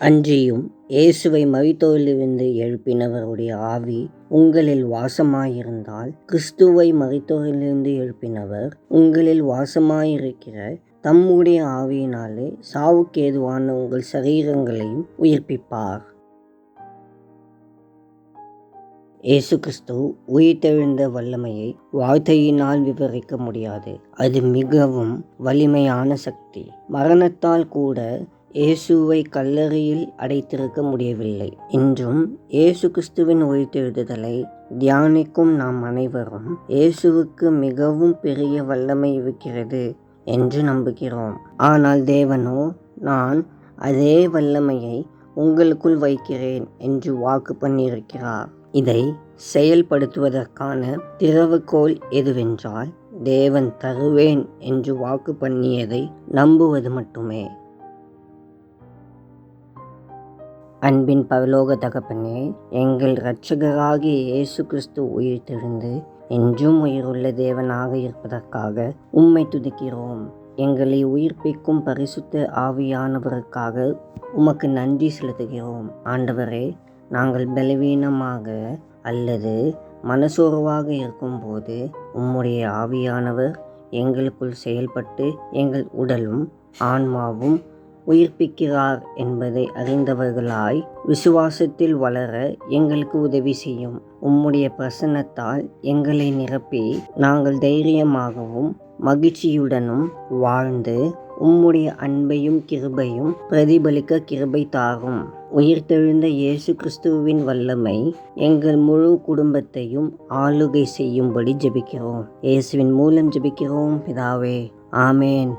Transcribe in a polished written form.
அன்றியும் இயேசுவை மரித்தோரிலிருந்து எழுப்பினவருடைய ஆவி உங்களில் வாசமாயிருந்தால், கிறிஸ்துவை மரித்தோரிலிருந்து எழுப்பினவர் உங்களில் வாசமாயிருக்கிற தம்முடைய ஆவியினாலே சாவுக்கேதுவான உங்கள் சரீரங்களையும் உயிர்ப்பிப்பார். இயேசு கிறிஸ்து உயிர்த்தெழுந்த வல்லமையை வார்த்தையினால் விவரிக்க முடியாது. அது மிகவும் வலிமையான சக்தி. மரணத்தால் கூட இயேசுவை கல்லறையில் அடைத்திருக்க முடியவில்லை. இன்றும் இயேசு கிறிஸ்துவின் உயிர்த்தெழுதலை தியானிக்கும் நாம் அனைவரும் இயேசுவுக்கு மிகவும் பெரிய வல்லமை இருக்கிறது என்று நம்புகிறோம். ஆனால் தேவனோ, நான் அதே வல்லமையை உங்களுக்குள் வைக்கிறேன் என்று வாக்கு பண்ணியிருக்கிறார். இதை செயல்படுத்துவதற்கான திறவுகோல் எதுவென்றால், தேவன் தருவேன் என்று வாக்கு பண்ணியதை நம்புவது மட்டுமே. அன்பின் பரலோக தகப்பனே, எங்கள் இரட்சகராகிய இயேசு கிறிஸ்து உயிர்த்தெழுந்து என்றும் உயிருள்ள தேவனாக இருப்பதற்காக உம்மை துதிக்கிறோம். எங்களை உயிர்ப்பிக்கும் பரிசுத்த ஆவியானவருக்காக உமக்கு நன்றி செலுத்துகிறோம். ஆண்டவரே, நாங்கள் பலவீனமாக அல்லது மனசோர்வாக இருக்கும்போது உம்முடைய ஆவியானவர் எங்களுக்குள் செயல்பட்டு எங்கள் உடலும் ஆன்மாவும் உயிர்ப்பிக்கிறார் என்பதை அறிந்தவர்களாய் விசுவாசத்தில் வளர எங்களுக்கு உதவி செய்யும். உம்முடைய பிரசன்னத்தால் எங்களை நிரப்பி நாங்கள் தைரியமாகவும் மகிழ்ச்சியுடனும் வாழ்ந்து உம்முடைய அன்பையும் கிருபையும் பிரதிபலிக்க கிருபை தாரும். உயிர்த்தெழுந்த இயேசு கிறிஸ்துவின் வல்லமை எங்கள் முழு குடும்பத்தையும் ஆளுகை செய்யும்படி ஜெபிக்கிறோம். இயேசுவின் மூலம் ஜெபிக்கிறோம் பிதாவே, ஆமேன்.